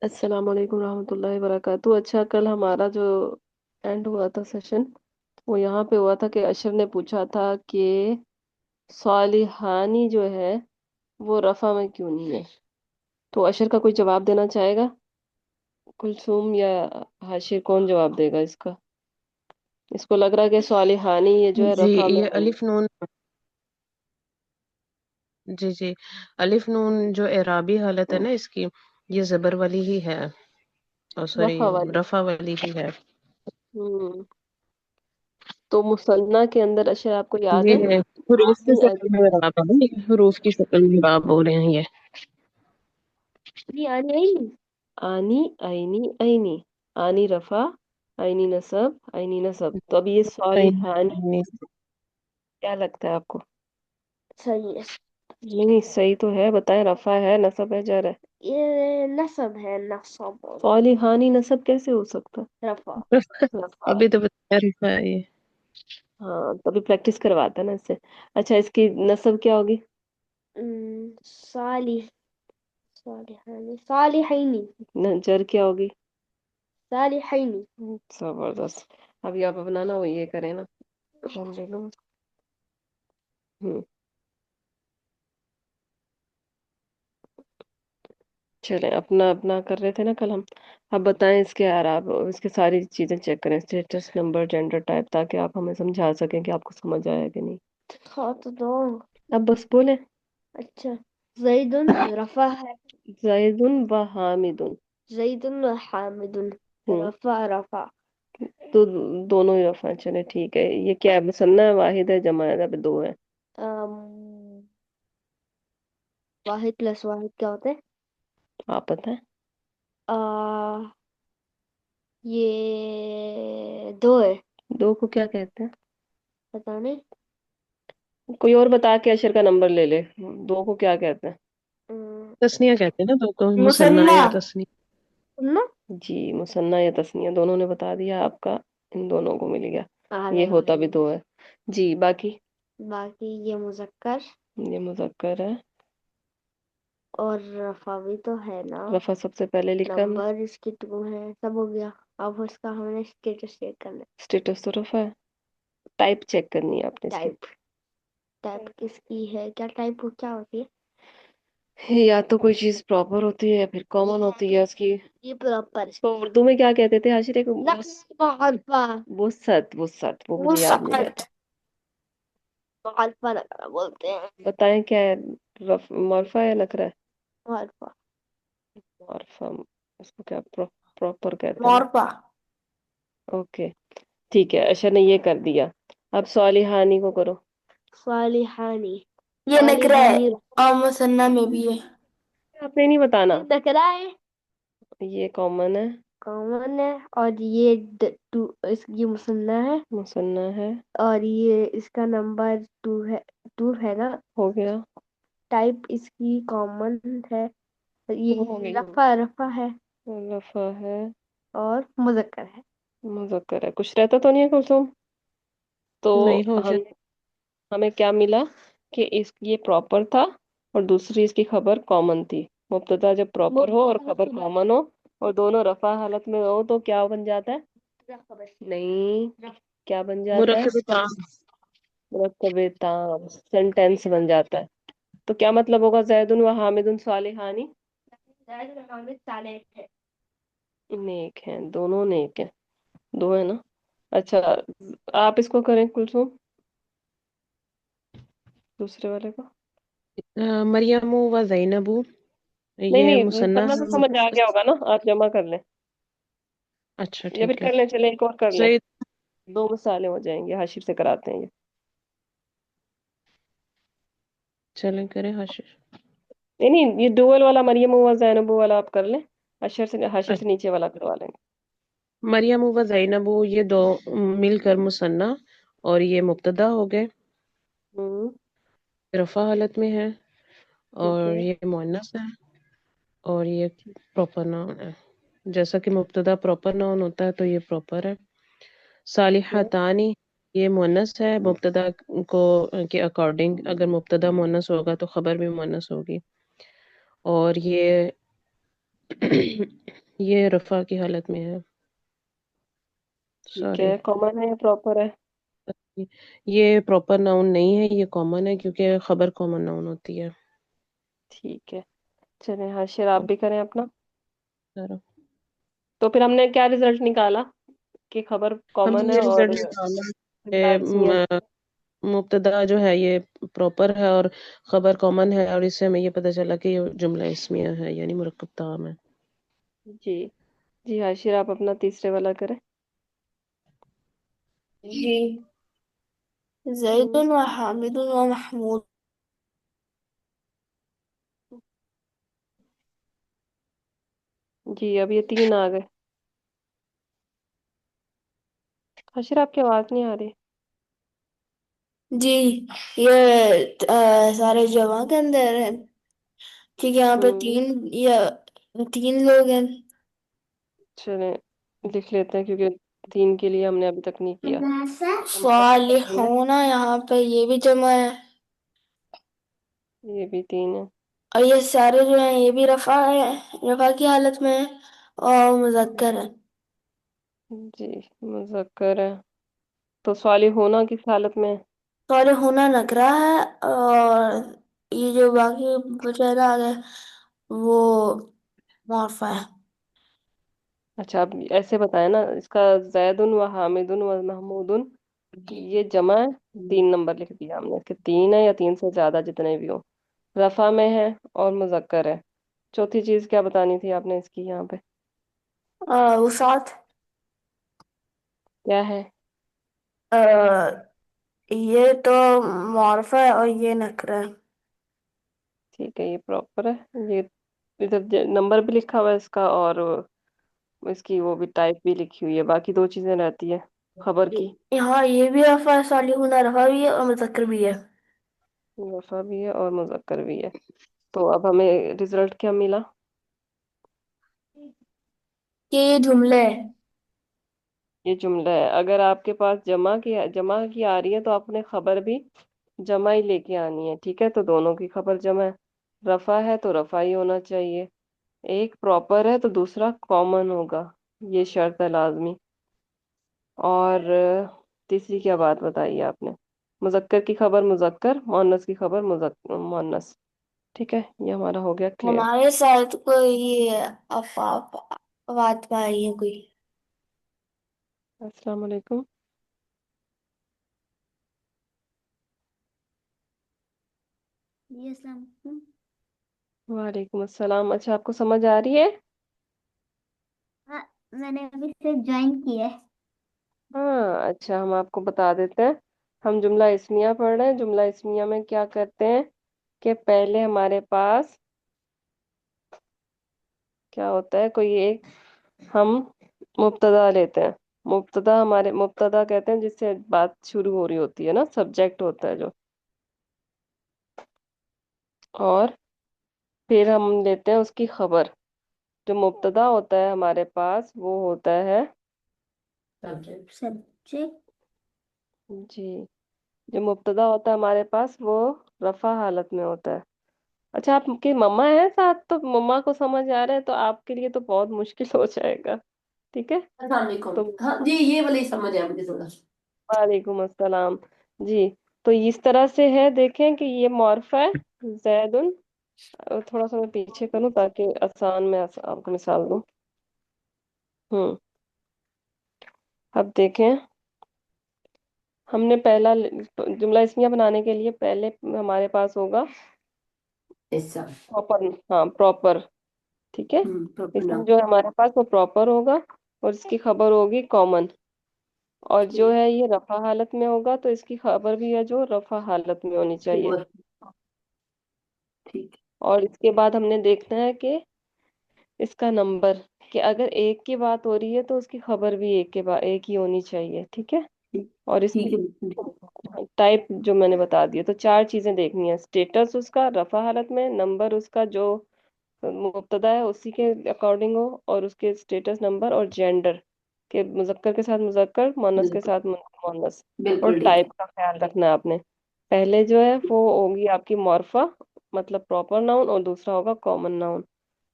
السلام علیکم ورحمۃ اللہ وبرکاتہ. اچھا کل ہمارا جو اینڈ ہوا تھا سیشن، وہ یہاں پہ ہوا تھا کہ اشر نے پوچھا تھا کہ صالحانی جو ہے وہ رفع میں کیوں نہیں ہے. تو اشر کا کوئی جواب دینا چاہے گا؟ کلثوم یا حاشر، کون جواب دے گا اس کا؟ اس کو لگ رہا ہے کہ صالحانی یہ جو ہے جی رفع میں یہ نہیں. الف نون، جی الف نون جو اعرابی حالت ہے نا اس کی، یہ زبر والی ہی ہے، اور سوری رفع والی. رفع والی ہی ہے. ہوں. تو مثنیٰ کے اندر اشر آپ کو یاد ہے؟ یہ حروف کی آنی شکل میں اعراب ہے نا، حروف کی شکل میں اعراب ہو رہے ہیں یہ. آنی آئینی آئینی. آنی رفع، آئینی نصب، آئینی نصب. تو اب یہ صالحانی کیا لگتا ہے آپ کو؟ صحیح ہے. نہیں صحیح تو ہے، بتائیں. رفع ہے، نصب ہے، جر ہے؟ یہ نصب ہے، نصب. صالحانی نصب کیسے ہو سکتا؟ رفع. رفع. ابھی تو بتایا رفع ہے یہ. ہاں تبھی پریکٹس کرواتا ہے نا اس سے. اچھا اس کی نصب کیا ہوگی؟ صالح، صالحانی، صالحینی، جر کیا ہوگی؟ صالحینی. زبردست. ابھی آپ اپنا نا وہ یہ کریں نا. ہوں. چلیں اپنا اپنا کر رہے تھے نا کل ہم. اب بتائیں اس کے اعراب، اس کے ساری چیزیں چیک کریں، اسٹیٹس، نمبر، جینڈر، ٹائپ، تاکہ آپ ہمیں سمجھا سکیں کہ آپ کو سمجھ آیا کہ نہیں. ہاں تو دو. اب بس بولیں. اچھا زیدن رفع ہے، زید و حامد. زیدن و حامد. رفع رفع. تو دونوں ہی رفع ہیں. چلیں ٹھیک ہے. یہ کیا ہے، مثنیٰ ہے، واحد ہے، جمع ہے؟ اب دو ہے. واحد پلس واحد کیا ہوتا ہے؟ آپ بتائیں. یہ دو ہے. دو کو کیا کہتے ہیں؟ پتا نہیں. کوئی اور بتا کے اشر کا نمبر لے لے. دو کو کیا کہتے ہیں؟ تسنیہ کہتے ہیں نا دو کو، مثنیٰ مثنیٰ. یا تسنیہ. جی مثنیٰ یا تثنیہ دونوں نے بتا دیا آپ کا. ان دونوں کو مل گیا. یہ ہوتا بھی دو ہے. جی باقی یہ مذکر، یہ مذکر ہے. اور رفع بھی تو ہے نا. رفع سب سے پہلے لکھا ہے. نمبر اس کی 2 ہے، سب ہو گیا. اب اس کا ہم نے اسٹیٹس چیک کرنا ہے. اسٹیٹس تو رفع ہے. ٹائپ چیک کرنی ہے آپ نے. ٹائپ کس کی ہے؟ کیا ٹائپ کیا ہوتی ہے؟ یا تو کوئی چیز پراپر ہوتی ہے یا پھر کامن ہوتی ہے اس کی. یہ پراپر. اس کو اردو میں کیا کہتے تھے حاشرے کو؟ وسعت. وسعت وہ مجھے یاد نہیں رہتا. معلفہ بولتے ہیں. بتائیں کیا ہے؟ مرفع ہے نکرہ ہے؟ معلفہ. معرفہ. اس کو کیا پراپر کہتے ہیں؟ معرفہ. اوکے ٹھیک ہے. اشر نے یہ کر دیا. اب صالحانی کو کرو. صالحانی یہ نکرہ ہے اور مثنیٰ میں بھی ہے. آپ نے نہیں بتانا. نکرہ ہے، یہ کامن ہے. کامن ہے. اور یہ مثنیٰ ہے. مثنیٰ ہے. اور یہ اس کا نمبر 2 ہے نا. ہو گیا. ٹائپ اس کی کامن ہے. ہو یہ گئی. رفع ہے رفع ہے اور مذکر ہے. مذکر ہے. کچھ رہتا تو نہیں ہے کلثوم؟ تو نہیں ہو جائے. ہمیں کیا ملا کہ یہ پراپر تھا اور دوسری اس کی خبر کامن تھی. مبتدا جب پراپر ہو اور خبر کامن ہو اور دونوں رفع حالت میں ہو تو کیا بن جاتا ہے؟ نہیں کیا بن جاتا ہے؟ مرکب تام. مرکب تام سینٹینس بن جاتا ہے. تو کیا مطلب ہوگا؟ زید و حامد صالحانی نیک ہیں. دونوں نیک ہیں. دو ہے نا. اچھا آپ اس کو کریں کلثوم، دوسرے والے کو. مریم و زینب، نہیں یہ نہیں مثنیٰ مثنیٰ تو ہے. سمجھ آ گیا ہوگا نا. آپ جمع کر لیں اچھا یا پھر ٹھیک ہے. کر لیں. چلیں ایک اور کر لیں. زید. 2 مثالیں ہو جائیں گی. حاشر سے کراتے ہیں یہ. چلیں کریں حاشر. نہیں یہ ڈوول والا مریم و زینب والا آپ کر لیں. حاشر سے نیچے والا کروا لیں گے. مریم و زینب یہ دو مل کر مثنیٰ اور یہ مبتدا ہو گئے، رفع حالت میں ہے. ٹھیک اور ہے. یہ مؤنث ہے اور یہ پراپر ناؤن ہے. جیسا کہ مبتدا پراپر ناؤن ہوتا ہے تو یہ پراپر ہے. ٹھیک ہے. صالحتانی یہ مونس ہے مبتدا کو کے اکارڈنگ، اگر مبتدا مونس ہوگا تو خبر بھی مونس ہوگی، اور یہ رفع کی حالت میں ہے. ٹھیک سوری، ہے، کامن ہے یا پراپر ہے؟ یہ پراپر ناؤن نہیں ہے، یہ کامن ہے کیونکہ خبر کامن ناؤن ہوتی ہے. ٹھیک ہے، چلیں حاشر آپ بھی کریں اپنا. سارا تو پھر ہم نے کیا رزلٹ نکالا کہ خبر ہم کامن نے ہے یہ اور رزلٹ نکالا جملہ کہ اسمیہ. مبتدا جو ہے یہ پراپر ہے اور خبر کامن ہے، اور اس سے ہمیں یہ پتہ چلا کہ یہ جملہ اسمیہ ہے یعنی مرکب تام ہے. جی جی حاشر آپ اپنا تیسرے والا کریں. جی، زید و حامد و محمود. جی اب یہ 3 آ گئے. حاشر آپ کی آواز نہیں آ رہی. جی، یہ سارے جمع کے اندر ہے. ٹھیک ہے، یہاں پہ ہوں یا 3 لوگ ہیں. چلیں لکھ لیتے ہیں کیونکہ 3 کے لیے ہم نے ابھی تک نہیں کیا. ہم خبر کریں گے. صالحون، یہاں پہ یہ بھی جمع ہے. یہ بھی 3 ہے. اور یہ سارے جو ہیں یہ بھی رفع ہے، رفع کی حالت میں ہے اور مذکر ہے. جی مذکر ہے. تو صالح ہونا کس حالت میں ہے؟ صالحون نکرہ ہے، اور یہ جو باقی بچہ رہا ہے وہ معرفہ ہے. اچھا اب ایسے بتائیں نا، اس کا زید و حامد و محمود یہ جمع ہے. 3 نمبر لکھ دیا ہم نے کہ 3 ہے یا 3 سے زیادہ جتنے بھی ہو. رفع میں ہے اور مذکر ہے. چوتھی چیز کیا بتانی تھی آپ نے اس کی یہاں پہ؟ وہ ساتھ کیا ہے؟ یہ تو معرفہ ہے اور یہ نکرہ ہے. ٹھیک ہے، یہ پراپر ہے. یہ ادھر نمبر بھی لکھا ہوا ہے اس کا، اور اس کی وہ بھی ٹائپ بھی لکھی ہوئی ہے. باقی 2 چیزیں رہتی ہے خبر کی. ہاں، یہ بھی رفع ہے، صالحون رفع بھی ہے اور مذکر بھی ہے. رفع بھی ہے اور مذکر بھی ہے. تو اب ہمیں رزلٹ کیا ملا؟ کہ یہ جملے ہے. یہ جملہ ہے. اگر آپ کے پاس جمع کی آ رہی ہے تو آپ نے خبر بھی جمع ہی لے کے آنی ہے. ٹھیک ہے، تو دونوں کی خبر جمع ہے. رفع ہے تو رفع ہی ہونا چاہیے. ایک پراپر ہے تو دوسرا کامن ہوگا، یہ شرط ہے لازمی. اور تیسری کیا بات بتائی آپ نے؟ مذکر کی خبر مذکر، مؤنث کی خبر مؤنث. ٹھیک ہے، یہ ہمارا ہو گیا کلیئر. ہمارے ساتھ کوئی بات پائی ہے کوئی؟ السلام علیکم. جی، السلام علیکم. وعلیکم السلام. اچھا آپ کو سمجھ آ رہی ہے؟ ہاں، میں نے ابھی سے جوائن کیا ہے. ہاں اچھا، ہم آپ کو بتا دیتے ہیں. ہم جملہ اسمیہ پڑھ رہے ہیں. جملہ اسمیہ میں کیا کرتے ہیں کہ پہلے ہمارے پاس کیا ہوتا ہے، کوئی ایک ہم مبتدا لیتے ہیں. مبتدا کہتے ہیں جس سے بات شروع ہو رہی ہوتی ہے نا، سبجیکٹ ہوتا ہے جو. اور پھر ہم لیتے ہیں اس کی خبر. جو مبتدا ہوتا ہے ہمارے پاس وہ ہوتا ہے سبجیکٹ. جی، جو مبتدا ہوتا ہے ہمارے پاس وہ رفع حالت میں ہوتا ہے. اچھا آپ کی مما ہے ساتھ تو مما کو سمجھ آ رہا ہے تو آپ کے لیے تو بہت مشکل ہو جائے گا. ٹھیک ہے، السلام علیکم. تو ہاں جی، یہ والی سمجھ ہے مجھے تھوڑا. وعلیکم السلام. جی تو اس طرح سے ہے، دیکھیں کہ یہ معرفہ ہے زید. تھوڑا سا میں پیچھے کروں تاکہ آسان میں آپ کو مثال دوں. اب دیکھیں، ہم نے پہلا جملہ اسمیہ بنانے کے لیے پہلے ہمارے پاس ہوگا ایسا. پراپر. ہاں پراپر. ٹھیک ہے، اس پروپر میں جو ہمارے پاس وہ پراپر ہوگا اور اس کی خبر ہوگی کامن. اور جو ہے یہ رفع حالت میں ہوگا تو اس کی خبر بھی ہے جو رفع حالت میں ہونی چاہیے. ٹھیک اور اس کے بعد ہم نے دیکھنا ہے کہ اس کا نمبر، کہ اگر ایک کی بات ہو رہی ہے تو اس کی خبر بھی ایک ہی ہونی چاہیے. ٹھیک ہے، اور اس کی ٹھیک ہے. ٹائپ جو میں نے بتا دیا. تو 4 چیزیں دیکھنی ہے: اسٹیٹس اس کا رفع حالت میں، نمبر اس کا جو مبتدا ہے اسی کے اکارڈنگ ہو، اور اس کے اسٹیٹس نمبر اور جینڈر کہ مذکر کے ساتھ مذکر، مؤنث کے ساتھ مؤنث، اور بالکل ٹھیک ہے. ٹائپ کا خیال رکھنا ہے آپ نے. پہلے جو ہے وہ ہوگی آپ کی مورفا مطلب پراپر ناؤن، اور دوسرا ہوگا کامن ناؤن.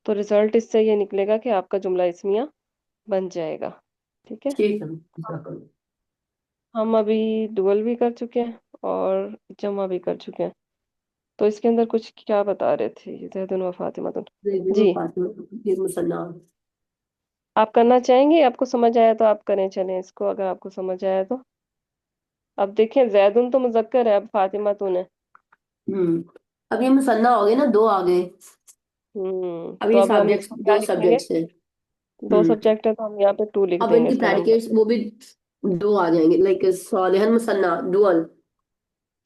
تو ریزلٹ اس سے یہ نکلے گا کہ آپ کا جملہ اسمیہ بن جائے گا. ٹھیک ہے. ٹھیک ہے بالکل. ہم ابھی ڈول بھی کر چکے ہیں اور جمع بھی کر چکے ہیں. تو اس کے اندر کچھ کیا بتا رہے تھے زید و فاطمہ؟ زیدون و جی فاطمہ پھر مثنیٰ. آپ کرنا چاہیں گے؟ آپ کو سمجھ آیا تو آپ کریں، چلیں اس کو اگر آپ کو سمجھ آیا تو. اب دیکھیں زیدن تو مذکر ہے، اب فاطمہ تو نے. اب یہ مثنیٰ ہو گئے نا، دو آ گئے. اب تو یہ اب ہم اس سبجیکٹس کو کیا دو لکھیں گے؟ سبجیکٹس ہیں. دو ہوں سبجیکٹ ہے تو ہم یہاں پہ 2 لکھ اب دیں ان گے کی اس کا نمبر. پریڈیکیٹس وہ بھی دو آ جائیں گے، لائک صالحن مثنیٰ ڈوئل.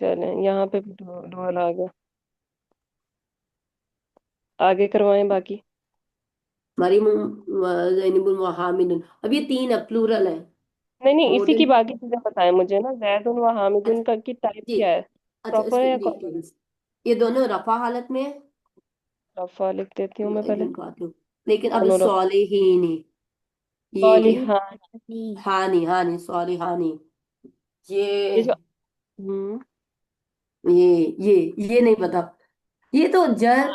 چلیں یہاں پہ بھی ڈوئل آ گیا. آگے کروائیں باقی. مریم زینب و حامد. اب یہ تین ہے، پلورل ہے. نہیں نہیں، مور اسی کی دین. باقی چیزیں بتائیں مجھے نا. زیدن و حامدن اچھا کا کی ٹائپ جی. کیا ہے؟ اچھا اس پراپر ہے کے یا جی کامن؟ جی یہ دونوں رفع حالت میں ہے. رفع لکھ دیتی ہوں میں ایک پہلے. منٹ بات ہوں. لیکن اب دونوں رفع. صالحین یہ صالحان. ہانی ہانی صالحانی. یہ یہ جو ہوں یہ نہیں پتا. یہ تو جر.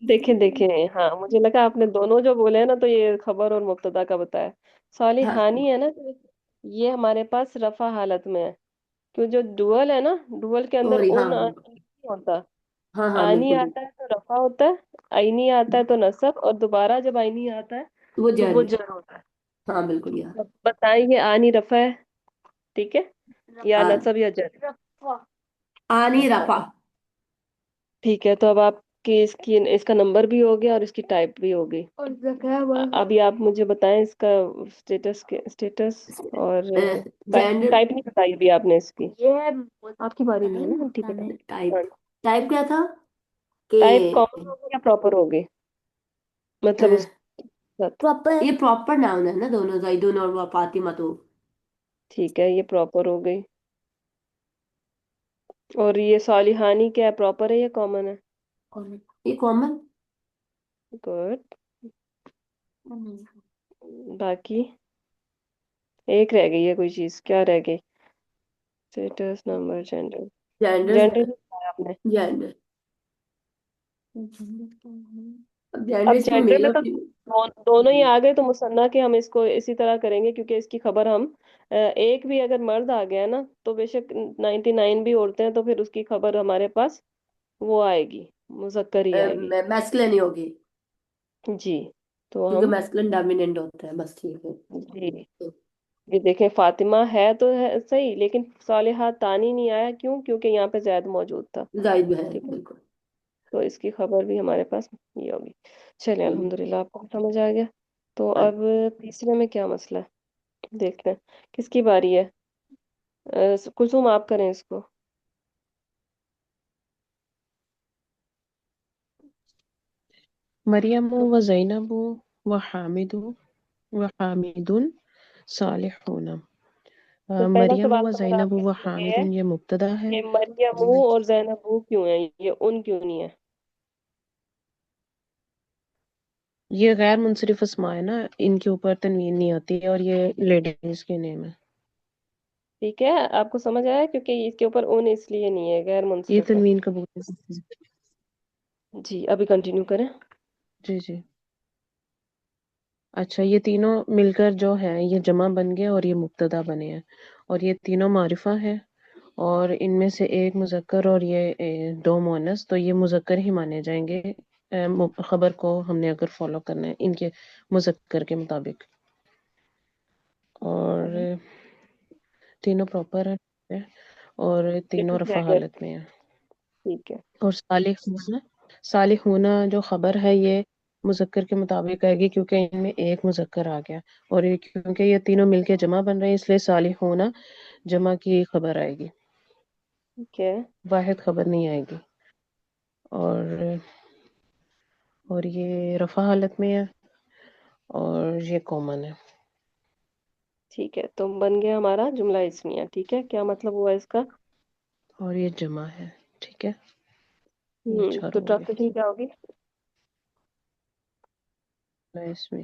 دیکھیں دیکھیں، ہاں مجھے لگا آپ نے دونوں جو بولے ہیں نا تو یہ خبر اور مبتدا کا بتایا. ہاں صالحانی ہے نا، یہ ہمارے پاس رفع حالت میں ہے. کیوں جو ڈوئل ہے نا، ڈوئل کے اندر سوری ہاں اون آنی نہیں ہوتا. ہاں ہاں آنی بالکل آتا ہے تو رفع ہوتا ہے، آئینی آتا ہے تو نصب، اور دوبارہ جب آئینی آتا ہے وہ تو جر. وہ جر ہوتا ہے. ہاں بالکل یار. اب بتائیں یہ آنی رفع ہے، ٹھیک ہے، یا نصب یا جر؟ آنی رفع. ٹھیک ہے. تو اب آپ کی اس کا نمبر بھی ہو گیا اور اس کی ٹائپ بھی ہو گئی. ابھی آپ مجھے بتائیں اس کا اسٹیٹس اور جینڈر. ٹائپ نہیں بتائی ابھی آپ نے اس کی. آپ کی باری نہیں ہے نا، ٹھیک ہے. ٹائپ. ٹائپ کیا تھا کہ ٹائپ کامن ہوگی یا پراپر ہوگی؟ مطلب اس کے ساتھ. یہ پراپر ناؤن ہے نا دونوں، زیدون اور فاطمہ تو. ٹھیک ہے، یہ پراپر ہو گئی. اور یہ صالحانی کیا ہے، پراپر ہے یا کامن ہے؟ یہ کامن. گڈ. باقی ایک رہ گئی ہے کوئی چیز، کیا رہ گئی؟ Status, number, gender. Gender. Gender بھی بتایا آپ نے. جینڈر. اب جینڈر اب اس میں جینڈر میل میں اور تو دونوں ہی آ گئے، تو مثنیٰ کے ہم اس کو اسی طرح کریں گے، کیونکہ اس کی خبر ہم ایک بھی اگر مرد آ گیا نا تو بے شک 99 بھی عورتیں ہیں تو پھر اس کی خبر ہمارے پاس وہ آئے گی، مذکر ہی آئے گی. میسکلن ہی ہوگی جی. تو کیونکہ ہم میسکلن ڈومیننٹ ہوتا ہے. بس ٹھیک ہے. جی یہ دیکھیں فاطمہ ہے تو ہے صحیح، لیکن صالحہ تانی نہیں آیا. کیوں؟ کیونکہ یہاں پہ زید موجود تھا. زائد ہے ٹھیک ہے، بالکل. تو اس کی خبر بھی ہمارے پاس یہ ہوگی. چلیں ہوں. الحمدللہ آپ کو سمجھ آ گیا. تو ہاں. اب تیسرے میں کیا مسئلہ ہے دیکھتے ہیں. کس کی باری ہے؟ کلثوم آپ کریں اس کو. مریم و زینب و حامد صالحون. تو پہلا مریم سوال و تو میرا زینب آپ کے و لیے یہ حامد ہے یہ مبتدا ہے. کہ مریم اور زینب کیوں ہیں، یہ ان کیوں نہیں ہے؟ یہ غیر منصرف اسماء ہے نا، ان کے اوپر تنوین نہیں آتی ہے، اور یہ لیڈیز کے نیم ہے. ٹھیک ہے، آپ کو سمجھ آیا، کیونکہ اس کے اوپر اون اس لیے نہیں ہے، غیر یہ منصرف ہے. تنوین قبول ہے. جی ابھی کنٹینیو کریں. جی جی. اچھا، یہ تینوں مل کر جو ہے یہ جمع بن گئے اور یہ مبتدا بنے ہیں، اور یہ تینوں معرفہ ہے، اور ان میں سے ایک مذکر اور یہ دو مؤنث، تو یہ مذکر ہی مانے جائیں گے خبر کو ہم نے اگر فالو کرنا ہے ان کے مذکر کے مطابق. اور تینوں پراپر ہے اور یہ تینوں کچھ رفع رہ گیا. حالت میں ہیں. ٹھیک ہے. اور صالح ہونا جو خبر ہے یہ مذکر کے مطابق آئے گی، کیونکہ ان میں ایک مذکر آ گیا، اور یہ کیونکہ یہ تینوں مل کے جمع بن رہے ہیں، اس لیے صالح ہونا جمع کی خبر آئے گی، ٹھیک ہے. واحد خبر نہیں آئے گی. اور یہ رفع حالت میں ہے اور یہ کامن ہے. ٹھیک ہے، تو بن گیا ہمارا جملہ اسمیہ. ٹھیک ہے، کیا مطلب ہوا اس کا؟ اور یہ جمع ہے. ٹھیک ہے، یہ تو چاروں ہو گئے ٹرانسلیشن کیا ہوگی؟ اس میں.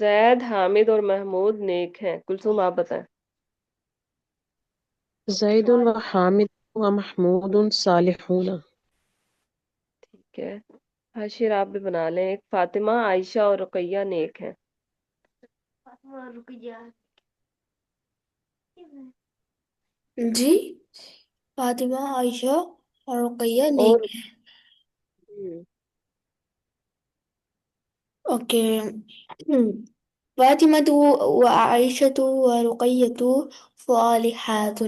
زید، حامد اور محمود نیک ہیں. کلثوم آپ بتائیں. زید وحامد ومحمود صالحون. ٹھیک ہے. حاشر آپ بھی بنا لیں. ایک فاطمہ، عائشہ اور رقیہ نیک ہیں. جی، فاطمہ، عائشہ اور رقیہ اور نیک ہے. اوکے. فاطمة وعائشة ورقية صالحات.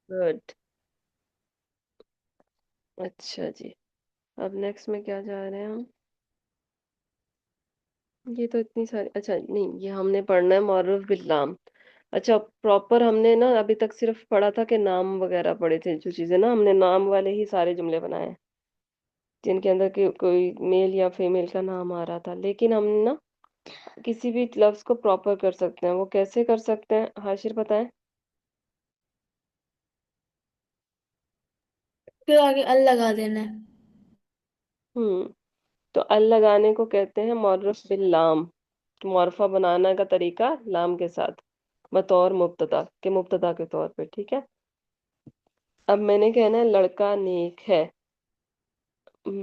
گڈ. اچھا جی. اب نیکسٹ میں کیا جا رہے ہیں ہم؟ یہ تو اتنی ساری. اچھا نہیں، یہ ہم نے پڑھنا ہے معرف باللام. اچھا پراپر ہم نے نا ابھی تک صرف پڑھا تھا کہ نام وغیرہ پڑھے تھے. جو چیزیں نا ہم نے نام والے ہی سارے جملے بنائے ہیں جن کے اندر کوئی میل یا فیمیل کا نام آ رہا تھا. لیکن ہم نا کسی بھی لفظ کو پراپر کر سکتے ہیں. وہ کیسے کر سکتے ہیں حاشر بتائیں. پھر آگے ال لگا دینا ہے. تو ال لگانے کو کہتے ہیں معرف باللام. معرفہ بنانا کا طریقہ لام کے ساتھ بطور مبتدا کے، مبتدا کے طور پہ. ٹھیک ہے. اب میں نے کہنا ہے لڑکا نیک ہے.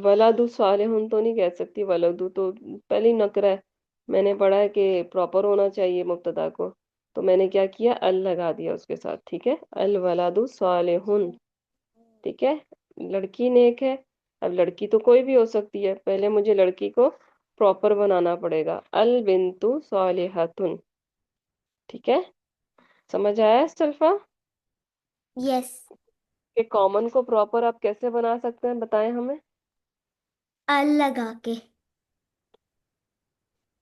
ولد صالحون تو نہیں کہہ سکتی. ولد تو پہلی نکرہ ہے. میں نے پڑھا ہے کہ پراپر ہونا چاہیے مبتدا کو، تو میں نے کیا کیا، ال لگا دیا اس کے ساتھ. ٹھیک ہے. الولد صالحون. ٹھیک ہے. لڑکی نیک ہے. اب لڑکی تو کوئی بھی ہو سکتی ہے. پہلے مجھے لڑکی کو پراپر بنانا پڑے گا. البنت صالحتن. ٹھیک ہے. سمجھ آیا استلفا؟ یس. کہ کامن کو پراپر آپ کیسے بنا سکتے ہیں، بتائیں ہمیں. ال لگا کے.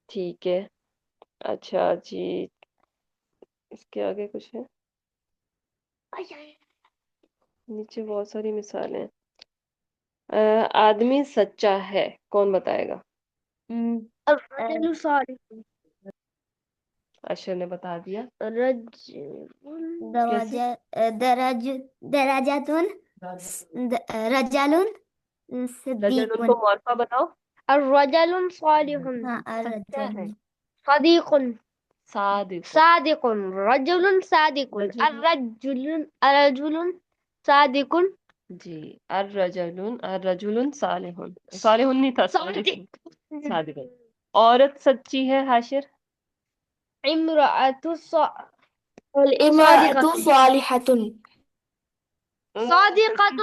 ٹھیک ہے. اچھا جی. اس کے آگے کچھ ہے نیچے بہت ساری مثالیں ہیں. آدمی سچا ہے. کون بتائے گا؟ الرجل صالح. اشر نے بتا دیا. کیسے؟ درجاتن رجال رجل صدیق. کو معرفہ بتاؤ. الرجل صالح. سچا ہے. صديق. صادق. صادق. رجل صادق. رجل. الرجل صادق. جی. الرجل صالح. صالح نہیں تھا، صادق. صادق. عورت سچی ہے حاشر. امرأة الامرأة صالحة. صادقة.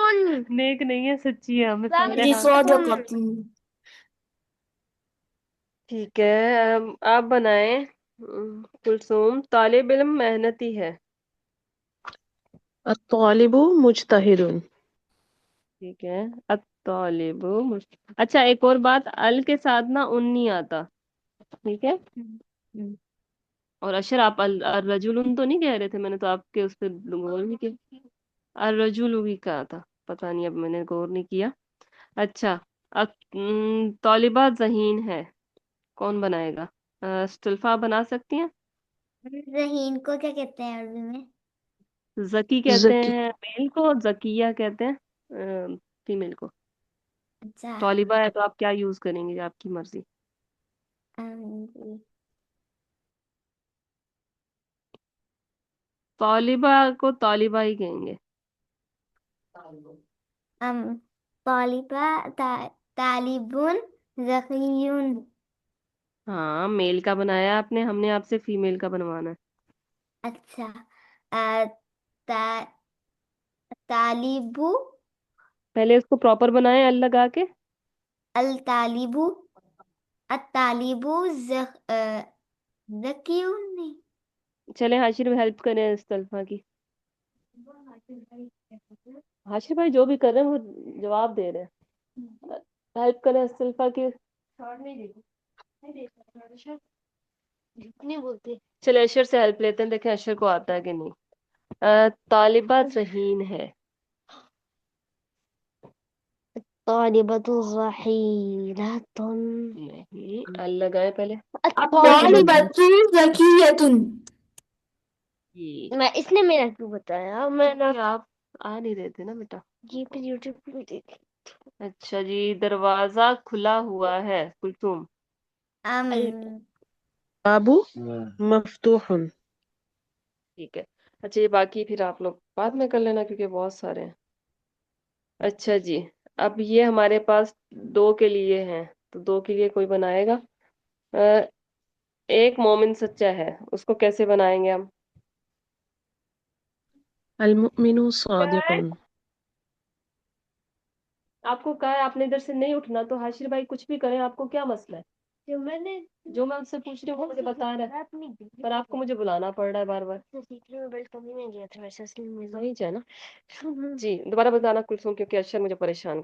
نیک نہیں ہے، سچی ہے. ہمیں جی، صالحہ. صادقة. ٹھیک ہے. آپ بنائیں. کلثوم، طالب علم محنتی ہے. الطالب مجتہد. ٹھیک ہے. الطالب اچھا ایک اور بات، ال کے ساتھ نا ان نہیں آتا. ٹھیک ہے. اور اشر آپ الرجل تو نہیں کہہ رہے تھے. میں نے تو آپ کے اس پہ غور نہیں کیا. الرجل بھی کہا تھا. پتہ نہیں، اب میں نے غور نہیں کیا. اچھا. طالبہ ذہین ہے. کون بنائے گا؟ استلفا بنا سکتی ہیں. ذہین کو کیا کہتے ہیں عربی میں؟ ذکی کہتے ذکی. ہیں میل کو، ذکیہ کہتے ہیں فیمیل کو. اچھا. طالبہ ہے تو آپ کیا یوز کریں گے، آپ کی مرضی. طالبہ کو طالبہ ہی کہیں گے. طالبہ طالبون ذکیون. ہاں میل کا بنایا آپ نے، ہم نے آپ سے فیمیل کا بنوانا ہے. اچھا. طالبو. پہلے اس کو پراپر بنائیں ال لگا کے. الطالبو. الطالبو ذکیون نہیں. چلے حاشر میں ہیلپ کریں استلفا کی. حاشر بھائی جو بھی کر رہے ہیں وہ جواب دے رہے ہیں. ہیلپ کریں استلفا کی. نہیں بولتے. چلے اشر سے ہیلپ لیتے ہیں، دیکھیں اشر کو آتا ہے کہ نہیں. طالبہ ذہین ہے. طالبۃ ذہینۃ. نہیں، ال لگائے پہلے. طالبۃ ذکیۃ. جی. میں اس نے میرا کیوں بتایا؟ میں آپ آ نہیں رہے تھے نا بیٹا. یہ پہ یوٹیوب پہ دیکھ. اچھا جی، دروازہ کھلا ہوا ہے کلثوم. بابو مفتوح. ٹھیک ہے. اچھا یہ باقی پھر آپ لوگ بعد میں کر لینا کیونکہ بہت سارے ہیں. اچھا جی، اب یہ ہمارے پاس 2 کے لیے ہیں، تو 2 کے لیے کوئی بنائے گا. ایک مومن سچا ہے، اس کو کیسے بنائیں گے ہم؟ المؤمن صادق. آپ کو کہا ہے آپ نے ادھر سے نہیں اٹھنا، تو حاشر بھائی کچھ بھی کریں، آپ کو کیا مسئلہ ہے؟ جو میں ان سے پوچھ رہی ہوں وہ مجھے بتا رہا ہے، پر آپ کو مجھے بلانا پڑ رہا ہے بار بار. وہی ہے نا. جی دوبارہ بتانا کلثوم، کیونکہ اشر مجھے پریشان